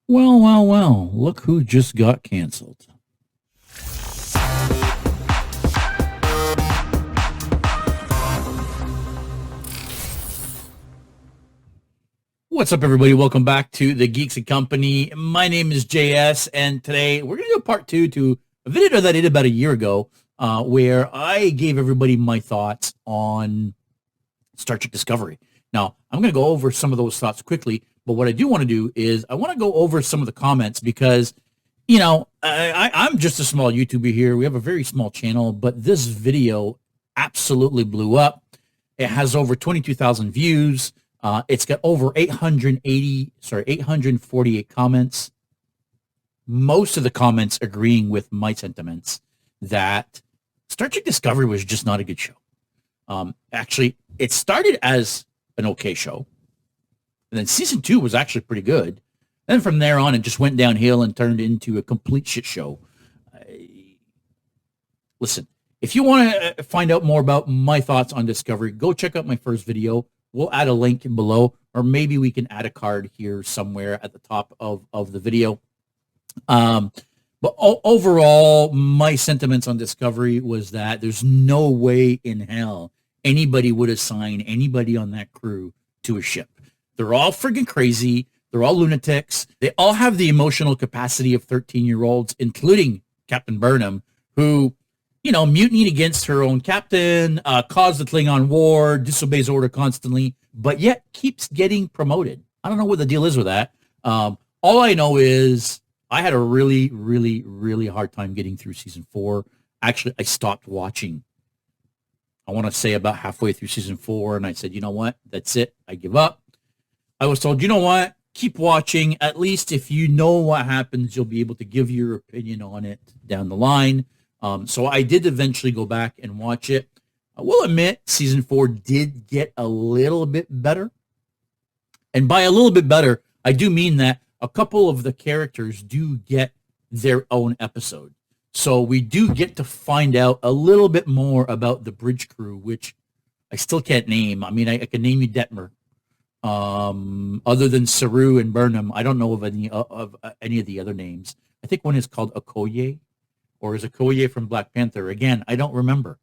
Well, well, well, look who just got canceled. What's up, everybody? Welcome back to the Geeks and Company. My name is JS, and today we're going to do a part two to a video that I did about a year ago, where I gave everybody my thoughts on Star Trek Discovery. Now, I'm going to go over some of those thoughts quickly, but what I do want to do is I want to go over some of the comments because, I'm just a small YouTuber here. We have a very small channel, but this video absolutely blew up. It has over 22,000 views. It's got over 848 comments. Most of the comments agreeing with my sentiments that Star Trek Discovery was just not a good show. Actually, it started as an okay show, and then season 2 was actually pretty good. Then from there on, it just went downhill and turned into a complete shit show. Listen, if you want to find out more about my thoughts on Discovery, go check out my first video. We'll add a link below, or maybe we can add a card here somewhere at the top of the video. But overall, my sentiments on Discovery was that there's no way in hell anybody would assign anybody on that crew to a ship. They're all friggin' crazy. They're all lunatics. They all have the emotional capacity of 13-year-olds, including Captain Burnham, who, mutinied against her own captain, caused the Klingon war, disobeys order constantly, but yet keeps getting promoted. I don't know what the deal is with that. All I know is I had a really, really, really hard time getting through season 4. Actually, I stopped watching. I want to say about halfway through season 4, and I said, you know what? That's it. I give up. I was told, you know what? Keep watching. At least if you know what happens, you'll be able to give your opinion on it down the line. So I did eventually go back and watch it. I will admit season 4 did get a little bit better. And by a little bit better, I do mean that a couple of the characters do get their own episode. So we do get to find out a little bit more about the bridge crew, which I still can't name. I mean, I can name you Detmer. Other than Saru and Burnham, I don't know of any of the other names. I think one is called Okoye, or is Okoye from Black Panther? Again, I don't remember.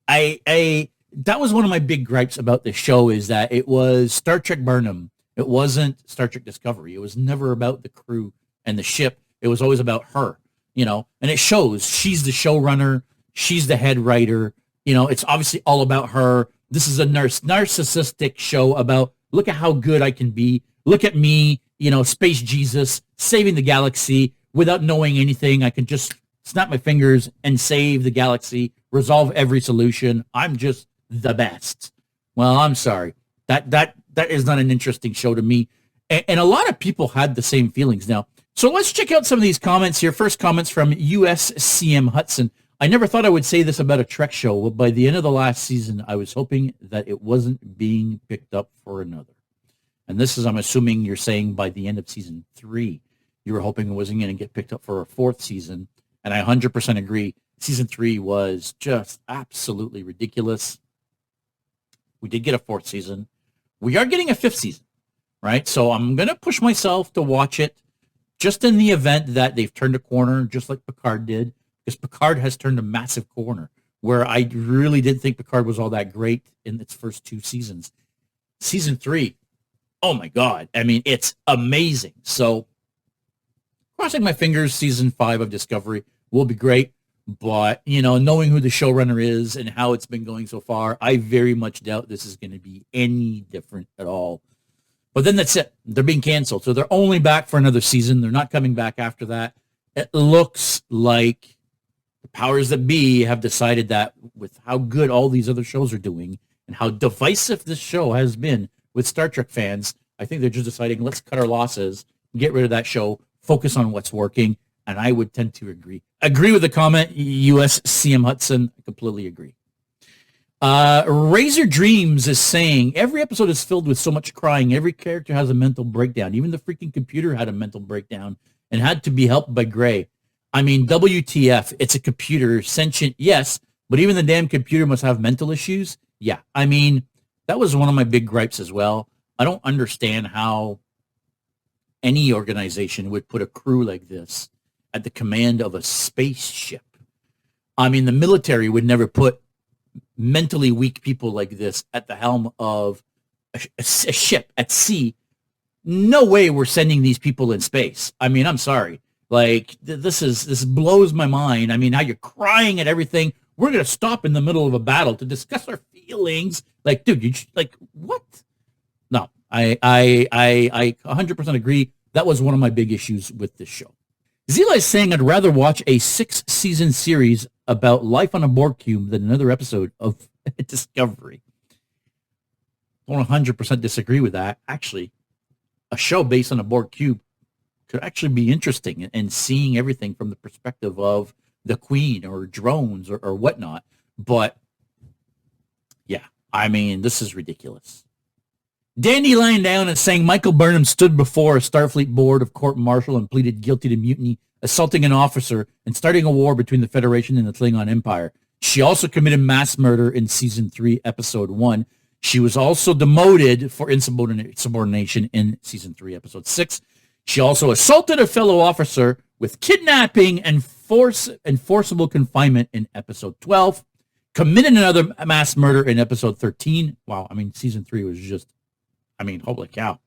I that was one of my big gripes about this show, is that it was Star Trek Burnham. It wasn't Star Trek Discovery. It was never about the crew and the ship. It was always about her, and it shows. She's the showrunner. She's the head writer. It's obviously all about her. This is a narcissistic show about, look at how good I can be. Look at me, space Jesus, saving the galaxy without knowing anything. I can just snap my fingers and save the galaxy, resolve every solution. I'm just the best. Well, I'm sorry. That is not an interesting show to me. And a lot of people had the same feelings now. So let's check out some of these comments here. First comments from USCM Hudson. I never thought I would say this about a Trek show, but by the end of the last season, I was hoping that it wasn't being picked up for another. And this is, I'm assuming you're saying by the end of season 3, you were hoping it wasn't going to get picked up for a 4th season. And I 100% agree. Season 3 was just absolutely ridiculous. We did get a 4th season. We are getting a 5th season, right? So I'm going to push myself to watch it just in the event that they've turned a corner, just like Picard did, because Picard has turned a massive corner, where I really didn't think Picard was all that great in its first 2 seasons. Season 3, oh my God. I mean, it's amazing. So crossing my fingers, season 5 of Discovery will be great. But, knowing who the showrunner is and how it's been going so far, I very much doubt this is going to be any different at all. But then that's it. They're being canceled. So they're only back for another season. They're not coming back after that. It looks like the powers that be have decided that with how good all these other shows are doing and how divisive this show has been with Star Trek fans, I think they're just deciding, let's cut our losses, get rid of that show, focus on what's working. And I would tend to agree with the comment. USCM Hudson, I completely agree. Razor Dreams is saying, every episode is filled with so much crying. Every character has a mental breakdown. Even the freaking computer had a mental breakdown and had to be helped by Gray. I mean, WTF, it's a computer, sentient, yes, but even the damn computer must have mental issues. Yeah, I mean, that was one of my big gripes as well. I don't understand how any organization would put a crew like this at the command of a spaceship. I mean, the military would never put mentally weak people like this at the helm of a ship at sea. No way we're sending these people in space. I mean, I'm sorry. Like, this blows my mind. I mean, how you're crying at everything. We're going to stop in the middle of a battle to discuss our feelings. Like, dude, you like, what? No, I 100% agree. That was one of my big issues with this show. Zila is saying I'd rather watch a 6-season series about life on a Borg cube than another episode of Discovery. I 100% disagree with that. Actually, a show based on a Borg cube could actually be interesting, and seeing everything from the perspective of the Queen or drones or whatnot. But yeah, I mean, this is ridiculous. Dandy lying down and saying Michael Burnham stood before a Starfleet board of court martial and pleaded guilty to mutiny, assaulting an officer, and starting a war between the Federation and the Klingon Empire. She also committed mass murder in Season 3, Episode 1. She was also demoted for insubordination in Season 3, Episode 6. She also assaulted a fellow officer with kidnapping and forcible confinement in Episode 12. Committed another mass murder in Episode 13. Wow, I mean, Season 3 was just, I mean, holy cow.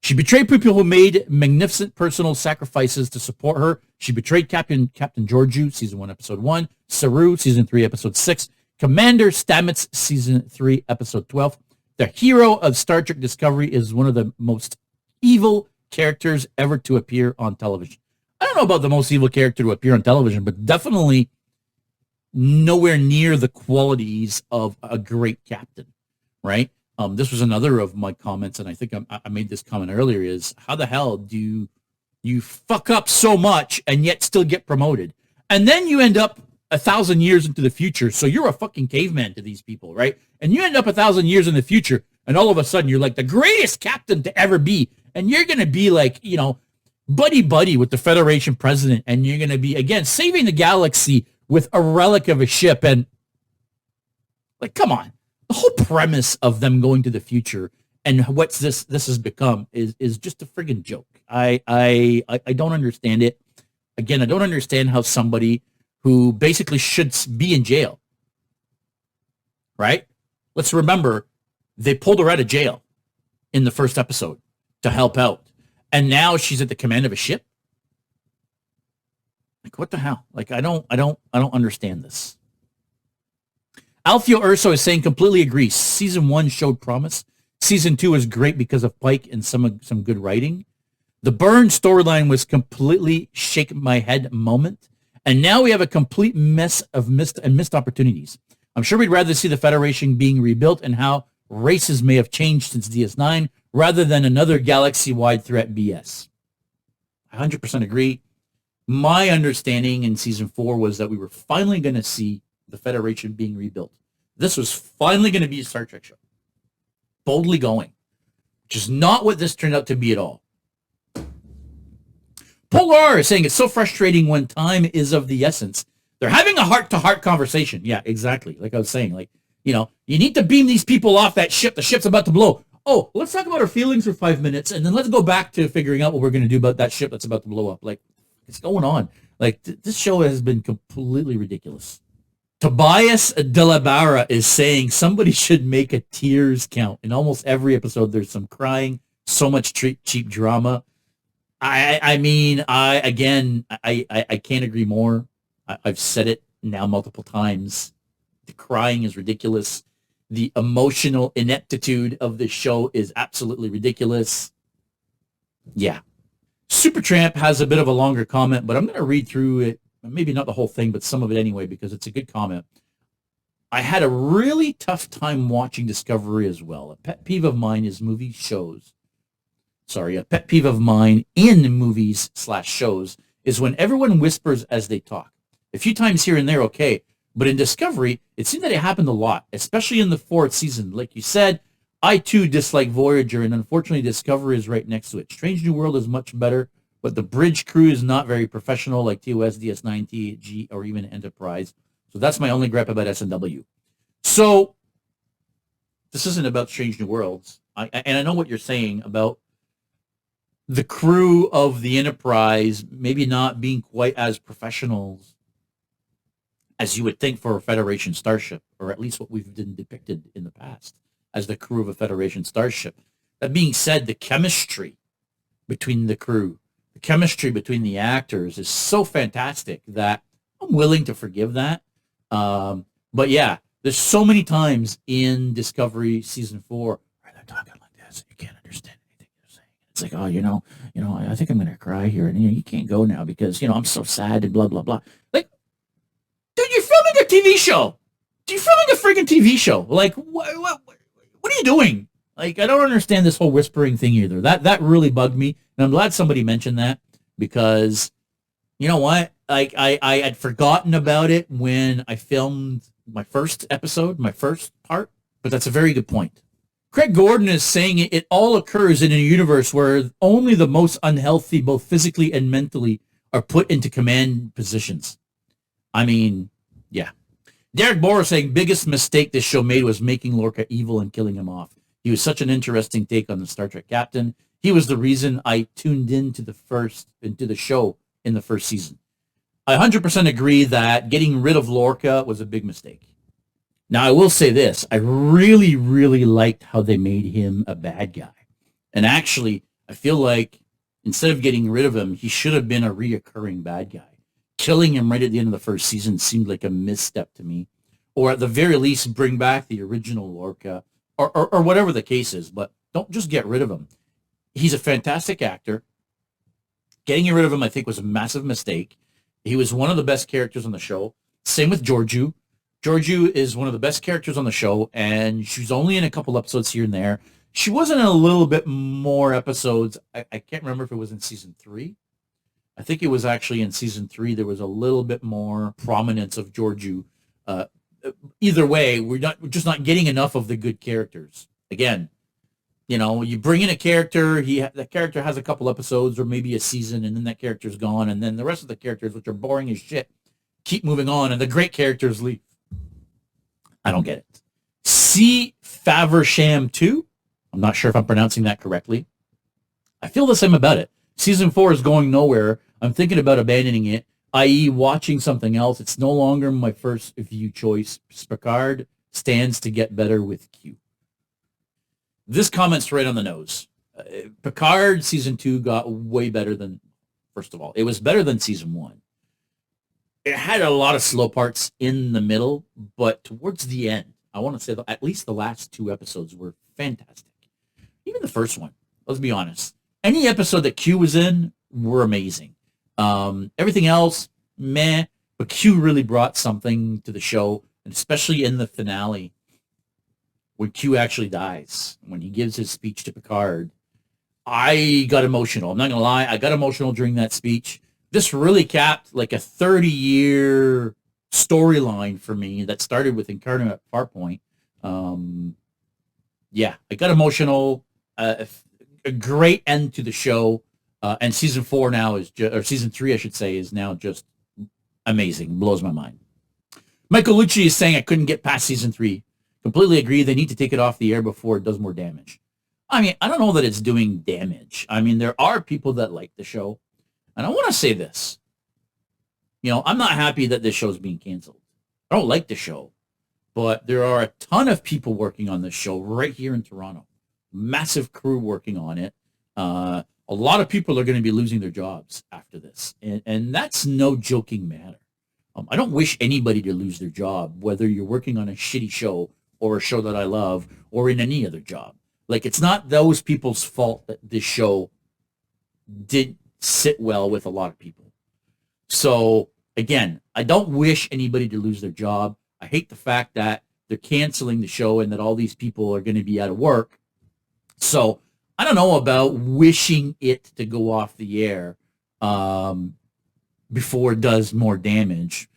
She betrayed people who made magnificent personal sacrifices to support her. She betrayed Captain Georgiou, Season 1, Episode 1. Saru, Season 3, Episode 6. Commander Stamets, Season 3, Episode 12. The hero of Star Trek Discovery is one of the most evil characters ever to appear on television. I don't know about the most evil character to appear on television, but definitely nowhere near the qualities of a great captain, right? This was another of my comments, and I think I made this comment earlier, is how the hell do you fuck up so much and yet still get promoted? And then you end up 1,000 years into the future, so you're a fucking caveman to these people, right? And you end up 1,000 years in the future, and all of a sudden you're like the greatest captain to ever be, and you're going to be like, you know, buddy with the Federation president, and you're going to be, again, saving the galaxy with a relic of a ship, and like, come on. The whole premise of them going to the future and what this has become is just a friggin' joke. I don't understand it. Again, I don't understand how somebody who basically should be in jail, right? Let's remember, they pulled her out of jail in the first episode to help out, and now she's at the command of a ship. Like, what the hell? Like, I don't understand this. Alfio Urso is saying completely agree. Season 1 showed promise. Season 2 is great because of Pike and some good writing. The Burn storyline was completely shake my head moment. And now we have a complete mess of missed opportunities. I'm sure we'd rather see the Federation being rebuilt and how races may have changed since DS9 rather than another galaxy-wide threat BS. I 100% agree. My understanding in Season 4 was that we were finally going to see the Federation being rebuilt. This was finally going to be a Star Trek show. Boldly going. Which is not what this turned out to be at all. Polar is saying it's so frustrating when time is of the essence. They're having a heart-to-heart conversation. Yeah, exactly. Like I was saying, like, you know, you need to beam these people off that ship. The ship's about to blow. Oh, let's talk about our feelings for 5 minutes, and then let's go back to figuring out what we're going to do about that ship that's about to blow up. Like, what's going on? Like, this show has been completely ridiculous. Tobias de la Barra is saying somebody should make a tears count. In almost every episode, there's some crying, so much cheap drama. I mean, I can't agree more. I've said it now multiple times. The crying is ridiculous. The emotional ineptitude of this show is absolutely ridiculous. Yeah. Supertramp has a bit of a longer comment, but I'm going to read through it. Maybe not the whole thing, but some of it anyway, because it's a good comment. I had a really tough time watching Discovery as well. A pet peeve of mine is a pet peeve of mine in movies/shows is when everyone whispers as they talk. A few times here and there, okay. But in Discovery, it seemed that it happened a lot, especially in the 4th season. Like you said, I too dislike Voyager, and unfortunately Discovery is right next to it. Strange New World is much better, but the bridge crew is not very professional like TOS, DS9, TG, or even Enterprise. So that's my only gripe about SNW. So this isn't about Strange New Worlds. And I know what you're saying about the crew of the Enterprise maybe not being quite as professionals as you would think for a Federation starship, or at least what we've been depicted in the past as the crew of a Federation starship. That being said, the chemistry between the crew, the chemistry between the actors is so fantastic that I'm willing to forgive that. But yeah, there's so many times in Discovery season 4 where they're talking like this, you can't understand anything they're saying. It's like, oh, I think I'm gonna cry here, and you can't go now because I'm so sad and blah blah blah. Like, dude, you're filming a TV show. You're filming a freaking TV show. Like, what are you doing? Like, I don't understand this whole whispering thing either. That really bugged me, and I'm glad somebody mentioned that because you know what? Like, I had forgotten about it when I filmed my first episode, my first part. But that's a very good point. Craig Gordon is saying it all occurs in a universe where only the most unhealthy, both physically and mentally, are put into command positions. I mean, yeah. Derek Borer saying biggest mistake this show made was making Lorca evil and killing him off. He was such an interesting take on the Star Trek captain. He was the reason I tuned into the show in the first season. I 100% agree that getting rid of Lorca was a big mistake. Now, I will say this. I really, really liked how they made him a bad guy. And actually, I feel like instead of getting rid of him, he should have been a reoccurring bad guy. Killing him right at the end of the first season seemed like a misstep to me. Or at the very least, bring back the original Lorca or whatever the case is. But don't just get rid of him. He's a fantastic actor. Getting rid of him, I think, was a massive mistake. He was one of the best characters on the show. Same with Georgiou. Georgiou is one of the best characters on the show, and she's only in a couple episodes here and there. She was in a little bit more episodes. I can't remember if it was in season 3. I think it was actually in season 3. There was a little bit more prominence of Georgiou. Either way, we're just not getting enough of the good characters. Again, you bring in a character, the character has a couple episodes or maybe a season, and then that character's gone, and then the rest of the characters, which are boring as shit, keep moving on, and the great characters leave. I don't get it. C. Faversham 2. I'm not sure if I'm pronouncing that correctly. I feel the same about it. Season 4 is going nowhere. I'm thinking about abandoning it, i.e. watching something else. It's no longer my first view choice. Picard stands to get better with Q. This comment's right on the nose. Picard season 2 got way better than, first of all, it was better than season 1. It had a lot of slow parts in the middle, but towards the end, I want to say that at least the last 2 episodes were fantastic. Even the first one, let's be honest. Any episode that Q was in were amazing. Everything else, meh, but Q really brought something to the show, and especially in the finale, when Q actually dies, when he gives his speech to Picard, I got emotional. I'm not going to lie, I got emotional during that speech. This really capped like a 30-year storyline for me that started with Incarnate Farpoint. Yeah, I got emotional. A great end to the show. And season 4 now or season 3, I should say, is now just amazing. Blows my mind. Michael Lucci is saying I couldn't get past season 3. Completely agree. They need to take it off the air before it does more damage. I mean, I don't know that it's doing damage. I mean, there are people that like the show. And I want to say this. I'm not happy that this show is being canceled. I don't like the show. But there are a ton of people working on this show right here in Toronto. Massive crew working on it. A lot of people are going to be losing their jobs after this. And that's no joking matter. I don't wish anybody to lose their job, whether you're working on a shitty show or a show that I love or in any other job. Like, it's not those people's fault that this show didn't sit well with a lot of people. So, again, I don't wish anybody to lose their job. I hate the fact that they're canceling the show and that all these people are going to be out of work. So, I don't know about wishing it to go off the air before it does more damage.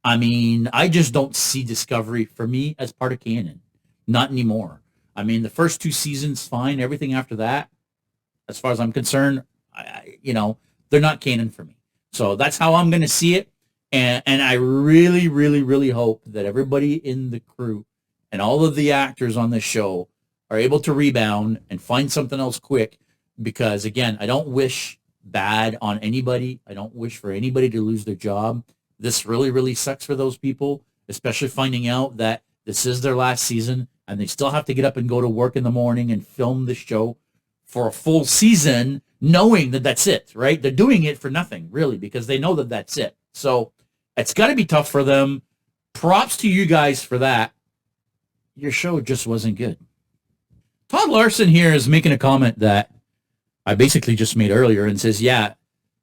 I mean, I just don't see Discovery, for me, as part of canon. Not anymore. I mean, the first 2 seasons, fine. Everything after that, as far as I'm concerned, they're not canon for me. So that's how I'm going to see it. And I really, really, really hope that everybody in the crew and all of the actors on this show are able to rebound and find something else quick, because again, I don't wish bad on anybody. I don't wish for anybody to lose their job. This really, really sucks for those people, especially finding out that this is their last season and they still have to get up and go to work in the morning and film the show for a full season, knowing that that's it, right? They're doing it for nothing, really, because they know that that's it. So it's got to be tough for them. Props to you guys for that. Your show just wasn't good. Todd Larson here is making a comment that I basically just made earlier and says, yeah,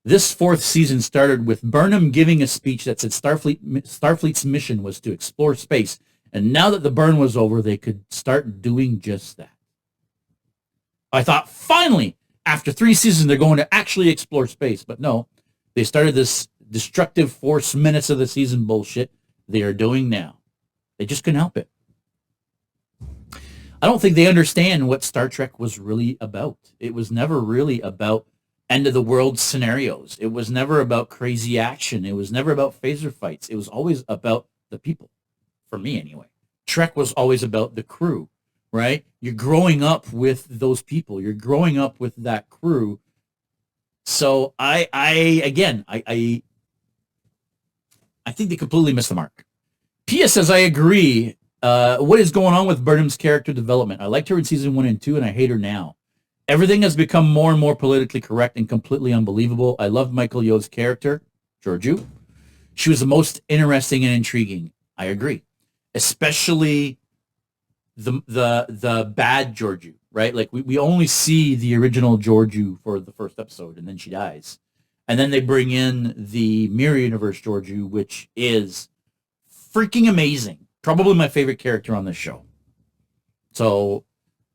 this fourth season started with Burnham giving a speech that said Starfleet's mission was to explore space. And now that the burn was over, they could start doing just that. I thought, finally, after 3 seasons, they're going to actually explore space. But no, they started this destructive force minutes of the season bullshit they are doing now. They just couldn't help it. I don't think they understand what Star Trek was really about. It was never really about end of the world scenarios. It was never about crazy action. It was never about phaser fights. It was always about the people, for me anyway. Trek was always about the crew, right? You're growing up with those people. You're growing up with that crew. So I think they completely missed the mark. Pia says, I agree. What is going on with Burnham's character development? I liked her in season 1 and 2, and I hate her now. Everything has become more and more politically correct and completely unbelievable. I loved Michael Yeoh's character, Georgiou. She was the most interesting and intriguing. I agree. Especially the bad Georgiou, right? Like we only see the original Georgiou for the first episode, and then she dies. And then they bring in the Mirror Universe Georgiou, which is freaking amazing. Probably my favorite character on this show. So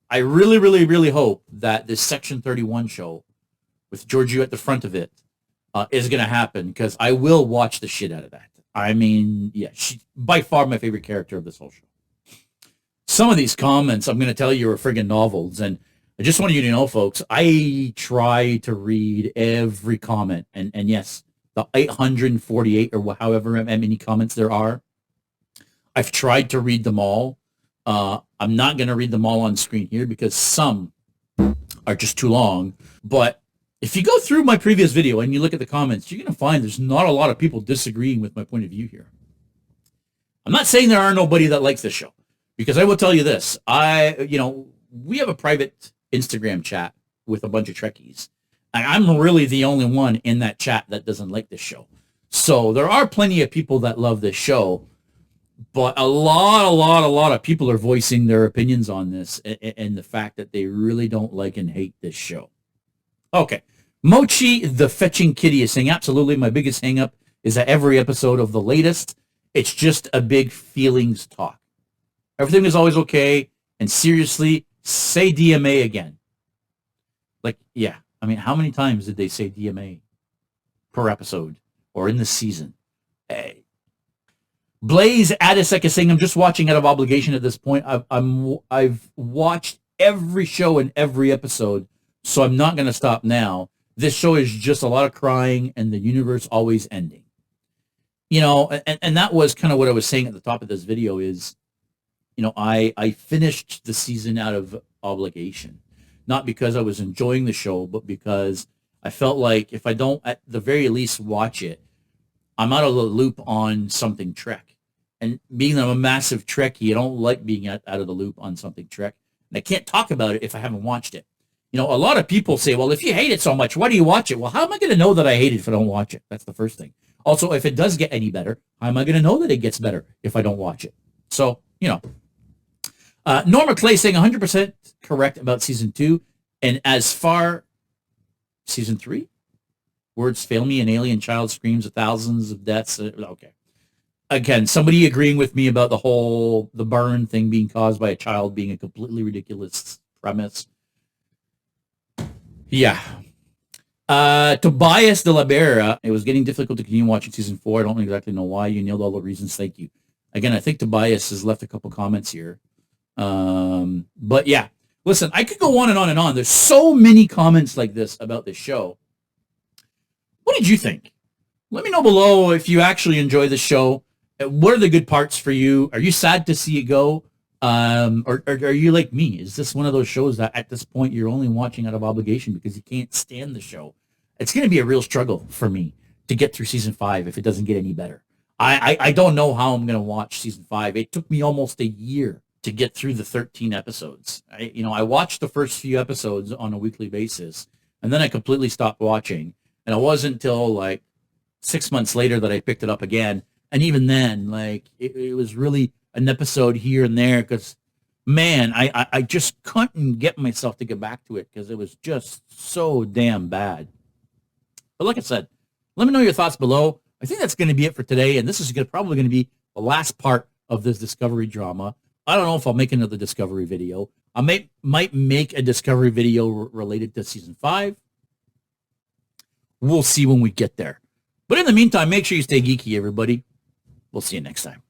I really, really, really hope that this Section 31 show with Georgiou at the front of it is going to happen, because I will watch the shit out of that. I mean, yeah, she's by far my favorite character of this whole show. Some of these comments, I'm going to tell you, are friggin' novels. And I just want you to know, folks, I try to read every comment. And yes, the 848 or however many comments there are, I've tried to read them all. I'm not going to read them all on screen here because some are just too long. But if you go through my previous video and you look at the comments, you're going to find there's not a lot of people disagreeing with my point of view here. I'm not saying there are nobody that likes this show, because I will tell you this. We have a private Instagram chat with a bunch of Trekkies. And I'm really the only one in that chat that doesn't like this show. So there are plenty of people that love this show. But a lot of people are voicing their opinions on this and the fact that they really don't like and hate this show. Okay. Mochi, the fetching kitty, is saying, absolutely, my biggest hang-up is that every episode of the latest, it's just a big feelings talk. Everything is always okay, and seriously, say DMA again. Like, yeah. I mean, how many times did they say DMA per episode or in the season? Hey. Blaze Adisek is saying, I'm just watching out of obligation at this point. I've watched every show and every episode, so I'm not going to stop now. This show is just a lot of crying and the universe always ending. You know, and that was kind of what I was saying at the top of this video is, you know, I finished the season out of obligation. Not because I was enjoying the show, but because I felt like if I don't at the very least watch it, I'm out of the loop on something Trek. And being I'm a massive Trekkie, I don't like being out of the loop on something Trek. And I can't talk about it if I haven't watched it. You know, a lot of people say, well, if you hate it so much, why do you watch it? Well, how am I going to know that I hate it if I don't watch it? That's the first thing. Also, if it does get any better, how am I going to know that it gets better if I don't watch it? So, you know. Norma Clay saying 100% correct about season 2. And as far season 3, words fail me, an alien child screams of thousands of deaths. Okay. Again, somebody agreeing with me about the burn thing being caused by a child being a completely ridiculous premise. Yeah. Tobias de la Vera, it was getting difficult to continue watching season 4. I don't exactly know why. You nailed all the reasons. Thank you. Again, I think Tobias has left a couple comments here. But yeah, listen, I could go on and on and on. There's so many comments like this about this show. What did you think? Let me know below if you actually enjoy the show. What are the good parts for you? Are you sad to see it go? Or are you like me? Is this one of those shows that at this point you're only watching out of obligation because you can't stand the show? It's going to be a real struggle for me to get through season 5 if it doesn't get any better. I don't know how I'm going to watch season 5. It took me almost a year to get through the 13 episodes. I watched the first few episodes on a weekly basis, and then I completely stopped watching. And it wasn't until like 6 months later that I picked it up again. And even then, like it was really an episode here and there because, man, I just couldn't get myself to get back to it because it was just so damn bad. But like I said, let me know your thoughts below. I think that's going to be it for today. And this is probably going to be the last part of this Discovery drama. I don't know if I'll make another Discovery video. Might make a Discovery video related to season 5. We'll see when we get there. But in the meantime, make sure you stay geeky, everybody. We'll see you next time.